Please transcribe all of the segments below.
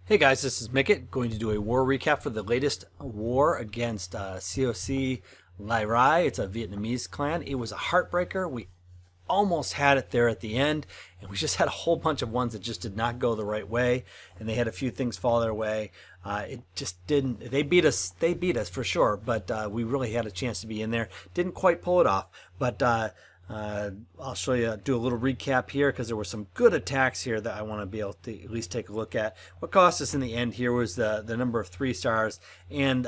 Hey guys, this is Mickett, going to do a war recap for the latest war against COC Lai Rai. It's a Vietnamese clan. It was a heartbreaker. We almost had it there at the end, and we just had a whole bunch of ones that just did not go the right way, and they had a few things fall their way. It just didn't. They beat us. They beat us for sure, but we really had a chance to be in there. Didn't quite pull it off, but I'll show you, do a little recap here because there were some good attacks here that I want to be able to at least take a look at. What cost us in the end here was the number of 3 stars, and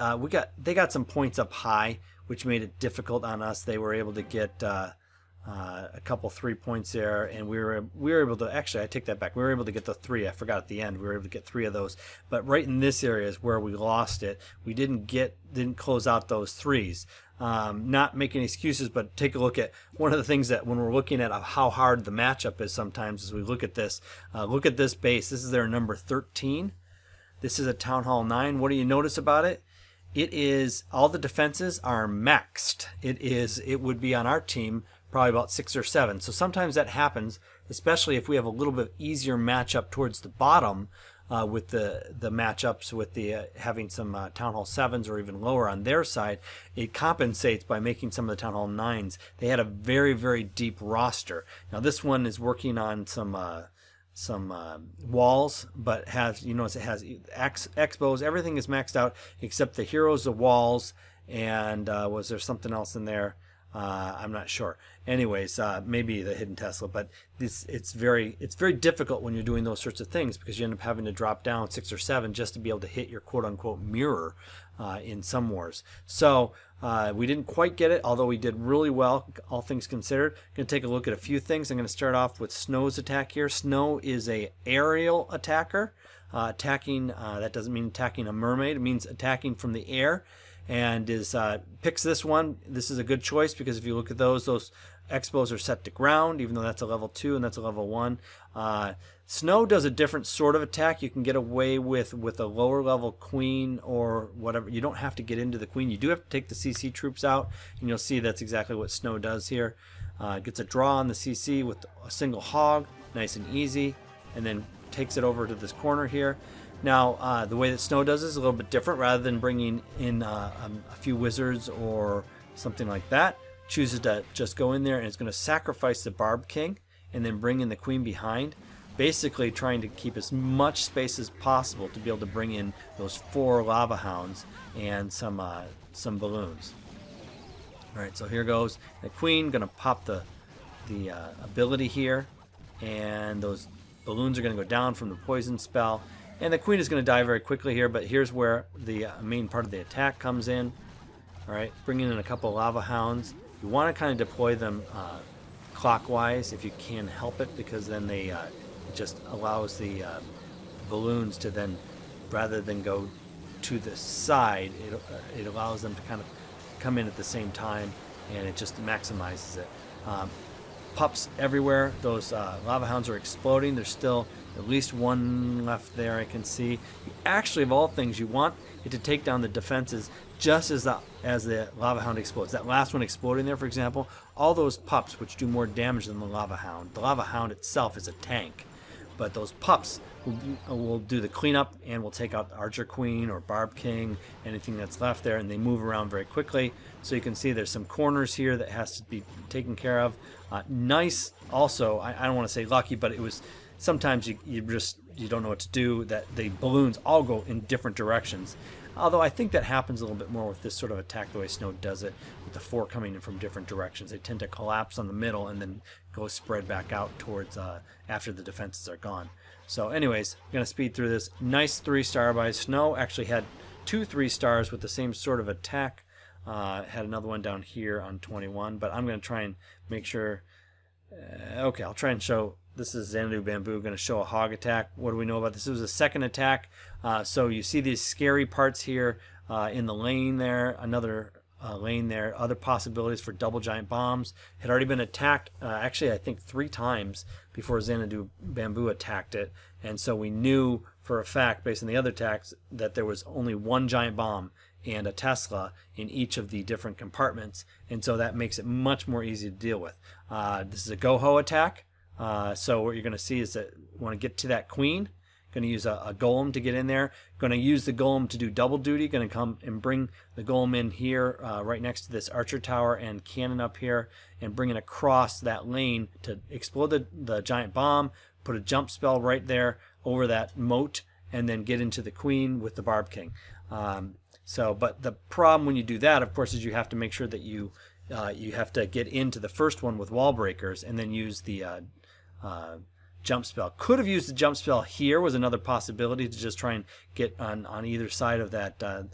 they got some points up high, which made it difficult on us. They were able to get a couple 3 points there, and we were able to, actually I take that back, we were able to get the 3. I forgot at the end we were able to get 3 of those, but right in this area is where we lost it. We didn't close out those 3s. Not making excuses, but take a look at one of the things that when we're looking at how hard the matchup is sometimes as we look at this base. This is their number 13. This is a Town Hall 9. What do you notice about it? It is, all the defenses are maxed. It would be on our team probably about 6 or 7. So sometimes that happens, especially if we have a little bit easier matchup towards the bottom with the matchups with the having some Town Hall 7s or even lower on their side. It compensates by making some of the Town Hall 9s. They had a very, very deep roster. Now this one is working on some walls, but has, you notice it has expos. Everything is maxed out except the heroes, the walls, and was there something else in there? I'm not sure. Anyways, maybe the hidden Tesla, but it's very difficult when you're doing those sorts of things because you end up having to drop down 6 or 7 just to be able to hit your quote-unquote mirror in some wars. So we didn't quite get it, although we did really well, all things considered. I'm going to take a look at a few things. I'm going to start off with Snow's attack here. Snow is a aerial attacker. Attacking, that doesn't mean attacking a mermaid. It means attacking from the air. And picks this one. This is a good choice because if you look at those expos are set to ground, even though that's a level 2 and that's a level 1. Snow does a different sort of attack. You can get away with a lower level queen or whatever. You don't have to get into the queen. You do have to take the CC troops out, and you'll see that's exactly what Snow does here. Gets a draw on the CC with a single hog, nice and easy, and then takes it over to this corner here. Now, the way that Snow does is a little bit different. Rather than bringing in a few wizards or something like that, chooses to just go in there and it's going to sacrifice the Barb King and then bring in the Queen behind, basically trying to keep as much space as possible to be able to bring in those 4 lava hounds and some balloons. All right, so here goes the Queen, going to pop the ability here, and those balloons are going to go down from the poison spell. And the Queen is going to die very quickly here, but here's where the main part of the attack comes in. All right, bringing in a couple of lava hounds. You want to kind of deploy them clockwise if you can help it, because then they it just allows the balloons to then, rather than go to the side, it allows them to kind of come in at the same time, and it just maximizes it. Pups everywhere. Those lava hounds are exploding. There's still at least 1 left there, I can see. You actually, of all things, you want it to take down the defenses just as the lava hound explodes. That last one exploding there, for example, all those pups, which do more damage than the lava hound. The lava hound itself is a tank, but those pups will do the cleanup and will take out the Archer Queen or Barb King, anything that's left there, and they move around very quickly. So you can see there's some corners here that has to be taken care of. Nice, also, I don't want to say lucky, but it was, sometimes you don't know what to do, that the balloons all go in different directions. Although I think that happens a little bit more with this sort of attack, the way Snow does it, with the 4 coming in from different directions. They tend to collapse on the middle and then go spread back out towards after the defenses are gone. So anyways, I'm going to speed through this. Nice 3-star by Snow. Actually had 2 3-stars with the same sort of attack. Had another one down here on 21, but I'm going to try and make sure. Okay, I'll try and show. This is Xanadu Bamboo, going to show a hog attack. What do we know about this? It was a second attack. So you see these scary parts here in the lane there, another lane there, other possibilities for double giant bombs. Had already been attacked, actually I think 3 times before Xanadu Bamboo attacked it. And so we knew for a fact, based on the other attacks, that there was only 1 giant bomb and a Tesla in each of the different compartments. And so that makes it much more easy to deal with. This is a go-ho attack. So what you're going to see is that you want to get to that queen, Going to use a golem to get in there. Going to use the golem to do double duty. Going to come and bring the golem in here right next to this archer tower and cannon up here, and bring it across that lane to explode the giant bomb, put a jump spell right there over that moat, and then get into the queen with the Barb King. But the problem when you do that, of course, is you have to make sure that you have to get into the first one with wall breakers and then use the jump spell. Could have used the jump spell here, was another possibility, to just try and get on either side of that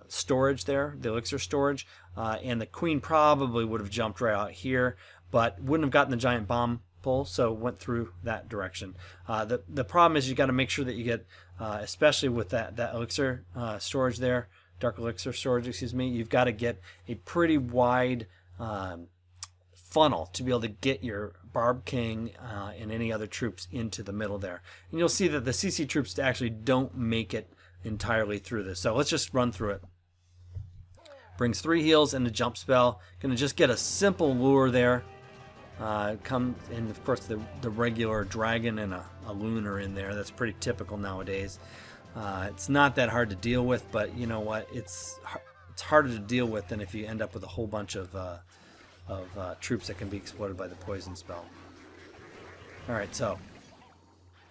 storage there, the elixir storage, and the queen probably would have jumped right out here, but wouldn't have gotten the giant bomb pull, so went through that direction. The problem is you got to make sure that you get, especially with that elixir storage there, dark elixir storage, excuse me, you've got to get a pretty wide funnel to be able to get your Barb King and any other troops into the middle there. And you'll see that the CC troops actually don't make it entirely through this. So let's just run through it. Brings 3 heals and a jump spell. Gonna just get a simple lure there. Come and of course the regular dragon and a loon are in there. That's pretty typical nowadays. It's not that hard to deal with, but you know what? It's harder to deal with than if you end up with a whole bunch of troops that can be exploded by the poison spell. Alright, so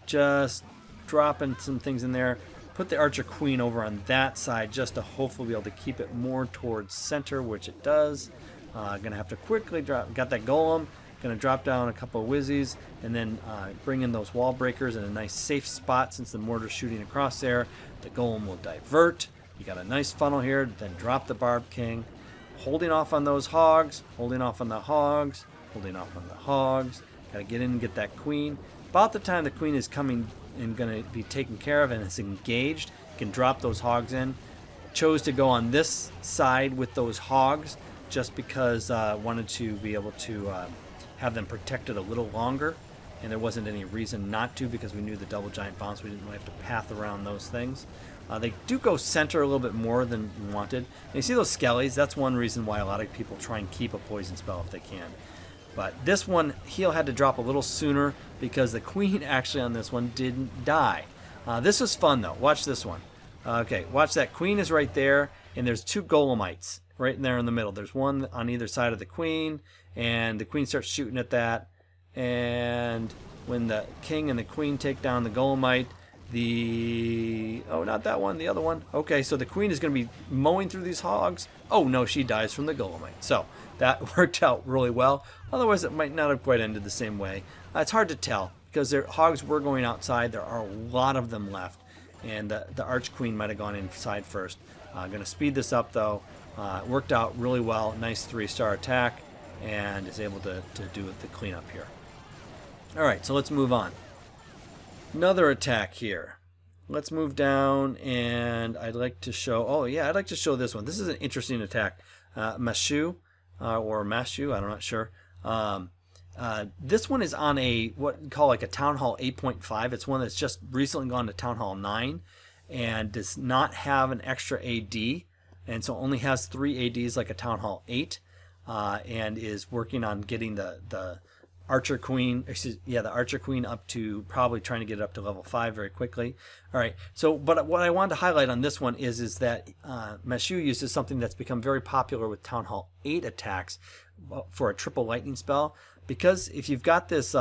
just dropping some things in there. Put the Archer Queen over on that side just to hopefully be able to keep it more towards center, which it does. Gonna have to quickly drop, got that Golem, gonna drop down a couple of Whizzies, and then bring in those wall breakers in a nice safe spot since the mortar's shooting across there. The Golem will divert. You got a nice funnel here, then drop the Barb King. Holding off on those hogs, holding off on the hogs, holding off on the hogs. Gotta get in and get that queen. About the time the queen is coming and gonna be taken care of and is engaged, you can drop those hogs in. Chose to go on this side with those hogs just because I wanted to be able to have them protected a little longer, and there wasn't any reason not to because we knew the double giant bombs, we didn't really have to path around those things. They do go center a little bit more than wanted. And you see those skellies? That's one reason why a lot of people try and keep a poison spell if they can. But this one, heal had to drop a little sooner because the queen actually on this one didn't die. This was fun though. Watch this one. Okay, watch that. Queen is right there, and there's 2 golemites right there in the middle. There's one on either side of the queen, and the queen starts shooting at that. And when the king and the queen take down the golemite, not that one, the other one. Okay, so the queen is going to be mowing through these hogs. Oh no, she dies from the golemite. So that worked out really well. Otherwise, it might not have quite ended the same way. It's hard to tell because their hogs were going outside. There are a lot of them left, and the arch queen might have gone inside first. Going to speed this up though. It worked out really well. Nice 3-star attack, and is able to do the cleanup here. All right, so let's move on. Another attack here. Let's move down, and I'd like to show. Oh yeah, I'd like to show this one. This is an interesting attack. Mashew or Mashew, I'm not sure. This one is on what you call like a Town Hall 8.5. It's one that's just recently gone to Town Hall 9, and does not have an extra AD, and so only has 3 ADs like a Town Hall 8, and is working on getting the Archer Queen, the Archer Queen up to probably trying to get it up to level 5 very quickly. All right, so but what I wanted to highlight on this one is that Mashew uses something that's become very popular with Town Hall 8 attacks for a triple lightning spell. Because if you've got this,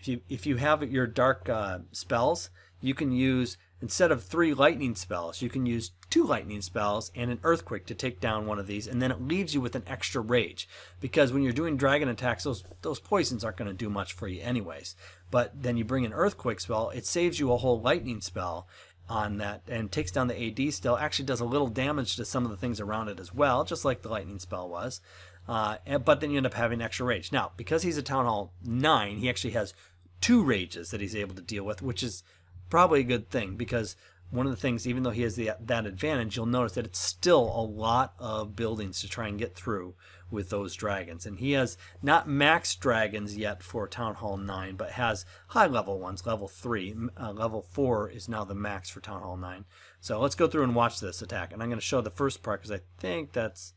if you have your dark spells, you can use, instead of 3 lightning spells, you can use 2 lightning spells and an earthquake to take down one of these, and then it leaves you with an extra rage. Because when you're doing dragon attacks, those poisons aren't going to do much for you anyways. But then you bring an earthquake spell, it saves you a whole lightning spell on that and takes down the AD still. Actually does a little damage to some of the things around it as well, just like the lightning spell was. But then you end up having extra rage. Now, because he's a Town Hall 9, he actually has 2 rages that he's able to deal with, which is probably a good thing, because one of the things, even though he has that advantage, you'll notice that it's still a lot of buildings to try and get through with those dragons. And he has not max dragons yet for Town Hall 9, but has high level ones, level 3. Level 4 is now the max for Town Hall 9. So let's go through and watch this attack. And I'm going to show the first part because I think that's...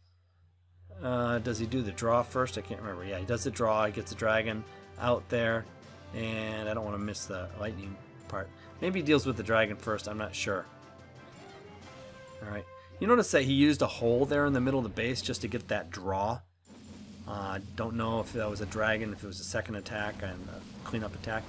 does he do the draw first? I can't remember. Yeah, he does the draw. He gets the dragon out there. And I don't want to miss the lightning part. Maybe he deals with the dragon first. I'm not sure. All right. You notice that he used a hole there in the middle of the base just to get that draw. Don't know if that was a dragon, if it was a second attack and a cleanup attack.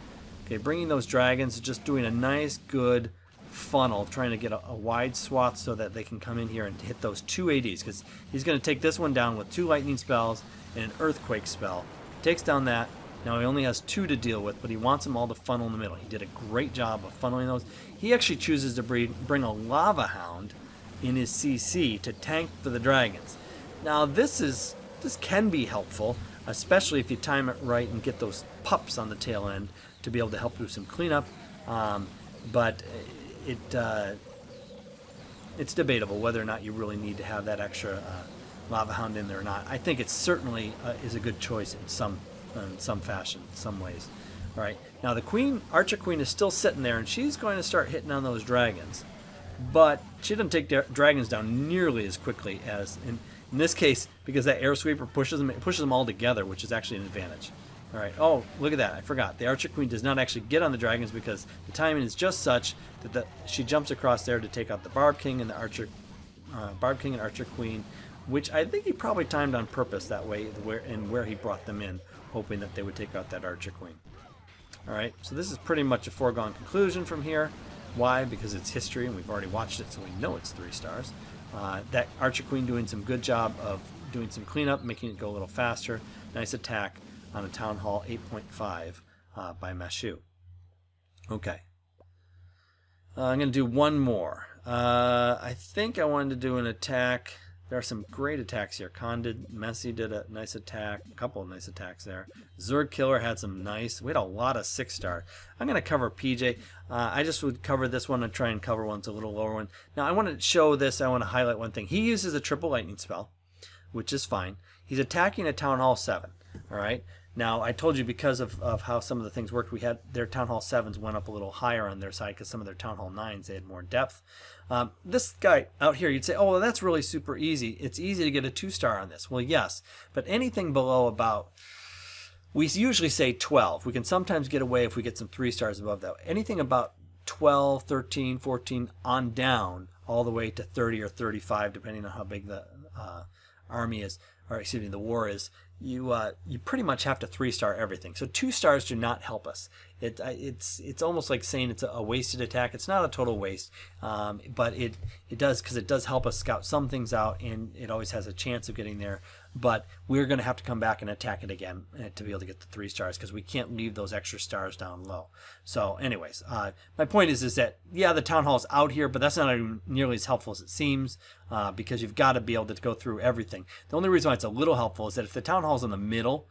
Okay, bringing those dragons, just doing a nice, good funnel, trying to get a wide swath so that they can come in here and hit those 2 ADs, because he's going to take this one down with 2 lightning spells and an earthquake spell. Takes down that. Now he only has 2 to deal with, but he wants them all to funnel in the middle. He did a great job of funneling those. He actually chooses to bring a lava hound in his CC to tank for the dragons. Now this can be helpful, especially if you time it right and get those pups on the tail end to be able to help do some cleanup. But it's debatable whether or not you really need to have that extra lava hound in there or not. I think it certainly is a good choice in some fashion, in some ways. All right, now the queen, archer queen, is still sitting there, and she's going to start hitting on those dragons. But she doesn't take dragons down nearly as quickly as in this case, because that air sweeper pushes them all together, which is actually an advantage. All right. Oh, look at that! I forgot. The archer queen does not actually get on the dragons because the timing is just such that she jumps across there to take out the barb king and the archer, barb king and archer queen, which I think he probably timed on purpose that way, where he brought them in, hoping that they would take out that archer queen. All right. So this is pretty much a foregone conclusion from here. Why? Because it's history and we've already watched it, so we know it's 3 stars. That archer queen doing some good job of doing some cleanup, making it go a little faster. Nice attack on a town hall 8.5 by Mashew. Okay. I'm going to do one more. I think I wanted to do an attack. There are some great attacks here. Messi did a nice attack, a couple of nice attacks there. Zerg Killer had some nice. We had a lot of 6-star. I'm going to cover PJ. I just would cover this one and try and cover one's a little lower one. Now I want to show this. I want to highlight one thing. He uses a triple lightning spell, which is fine. He's attacking a Town Hall 7. All right. Now I told you because of how some of the things worked, we had their Town Hall 7s went up a little higher on their side because some of their Town Hall 9s they had more depth. This guy out here, you'd say, oh, well, that's really super easy. It's easy to get a 2-star on this. Well, yes, but anything below about, we usually say 12. We can sometimes get away if we get some 3 stars above that. Anything about 12, 13, 14 on down, all the way to 30 or 35, depending on how big the army is, or excuse me, the war is. You pretty much have to 3-star everything. So 2 stars do not help us. It's almost like saying it's a wasted attack. It's not a total waste, but it does, because it does help us scout some things out, and it always has a chance of getting there. But we're going to have to come back and attack it again to be able to get the 3 stars, because we can't leave those extra stars down low. So anyways, my point is that, yeah, the town hall is out here, but that's not nearly as helpful as it seems, because you've got to be able to go through everything. The only reason why it's a little helpful is that if the town hall is in the middle,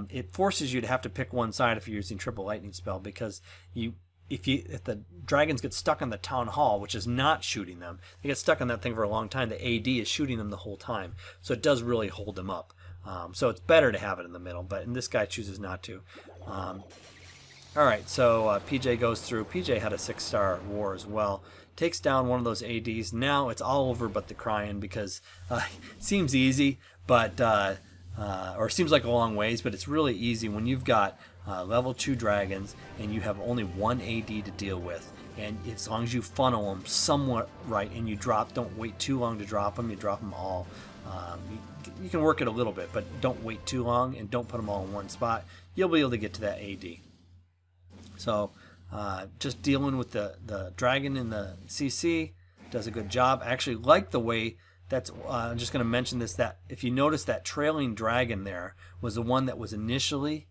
it forces you to have to pick one side if you're using triple lightning spell, because if the dragons get stuck on the town hall, which is not shooting them, they get stuck on that thing for a long time. The AD is shooting them the whole time, so it does really hold them up. So it's better to have it in the middle, but this guy chooses not to. All right, so PJ goes through. PJ had a 6-star war as well. Takes down one of those ADs. Now it's all over but the crying, because it seems easy, but or seems like a long ways, but it's really easy when you've got level 2 dragons and you have only 1 AD to deal with. And as long as you funnel them somewhat right and you don't wait too long to drop them, you drop them all. You can work it a little bit, but don't wait too long and don't put them all in one spot. You'll be able to get to that AD. So just dealing with the dragon in the CC does a good job. I actually like the way that's, I'm just going to mention this, that if you notice that trailing dragon there was the one that was initially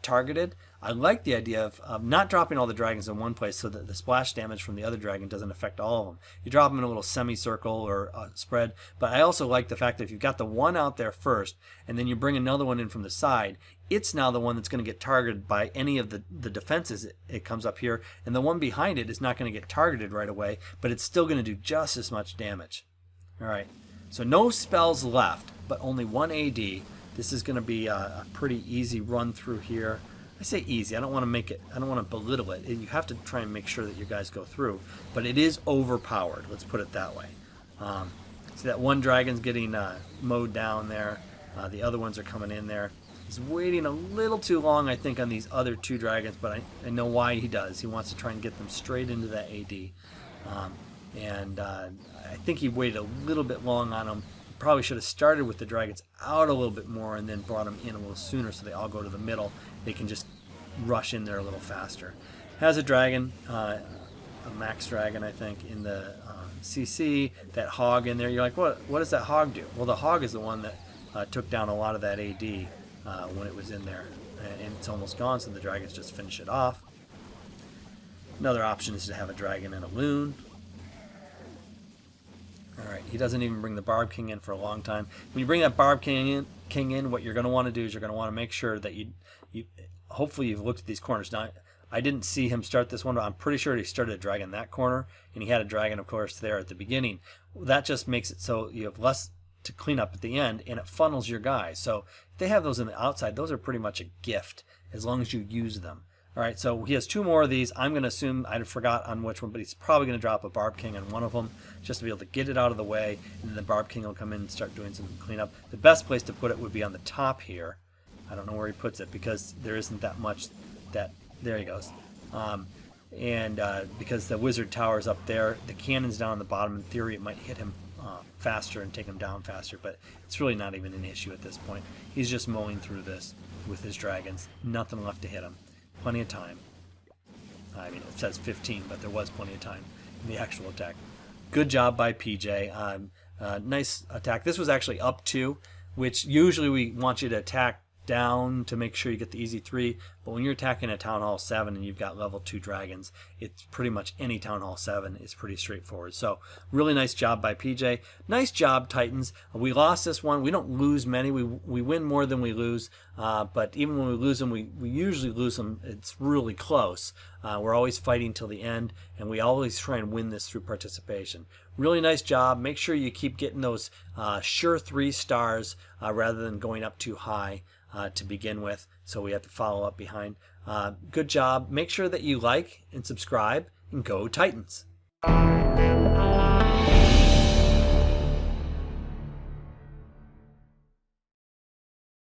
targeted. I like the idea of not dropping all the dragons in one place so that the splash damage from the other dragon doesn't affect all of them. You drop them in a little semicircle or spread, but I also like the fact that if you've got the one out there first and then you bring another one in from the side, it's now the one that's going to get targeted by any of the defenses. It comes up here, and the one behind it is not going to get targeted right away, but it's still going to do just as much damage. All right, so no spells left, but only 1 AD. This is going to be a pretty easy run through here. I say easy. I don't want to belittle it. You have to try and make sure that you guys go through, but it is overpowered. Let's put it that way. See that one dragon's getting mowed down there. The other ones are coming in there. He's waiting a little too long, I think, on these other 2 dragons, but I know why he does. He wants to try and get them straight into that AD. I think he waited a little bit long on them. Probably should have started with the dragons out a little bit more and then brought them in a little sooner so they all go to the middle. They can just rush in there a little faster. Has a dragon, a max dragon, I think, in the CC. That hog in there. You're like, what does that hog do? Well, the hog is the one that took down a lot of that AD when it was in there. And it's almost gone, so the dragons just finish it off. Another option is to have a dragon and a loon. Alright, he doesn't even bring the Barb King in for a long time. When you bring that Barb King in, what you're going to want to do is you're going to want to make sure that you hopefully you've looked at these corners. Now, I didn't see him start this one, but I'm pretty sure he started a dragon that corner, and he had a dragon, of course, there at the beginning. That just makes it so you have less to clean up at the end, and it funnels your guys. So if they have those on the outside, those are pretty much a gift as long as you use them. All right, so he has 2 more of these. I'm going to assume, I forgot on which one, but he's probably going to drop a Barb King on one of them just to be able to get it out of the way, and then the Barb King will come in and start doing some cleanup. The best place to put it would be on the top here. I don't know where he puts it because there isn't that much there he goes. Because the wizard tower is up there, the cannon's down on the bottom. In theory, it might hit him faster and take him down faster, but it's really not even an issue at this point. He's just mowing through this with his dragons. Nothing left to hit him. Plenty of time. I mean, it says 15, but there was plenty of time in the actual attack. Good job by PJ. Nice attack. This was actually up 2, which usually we want you to attack down to make sure you get the easy 3, but when you're attacking a Town Hall 7 and you've got level 2 dragons, it's pretty much any Town Hall 7 is pretty straightforward. So really nice job by PJ. Nice job, Titans. We lost this one. We don't lose many. We win more than we lose, but even when we lose them, we usually lose them. It's really close. We're always fighting till the end, and we always try and win this through participation. Really nice job. Make sure you keep getting those sure 3 stars rather than going up too high to begin with, so we have to follow up behind. Good job. Make sure that you like and subscribe, and go Titans.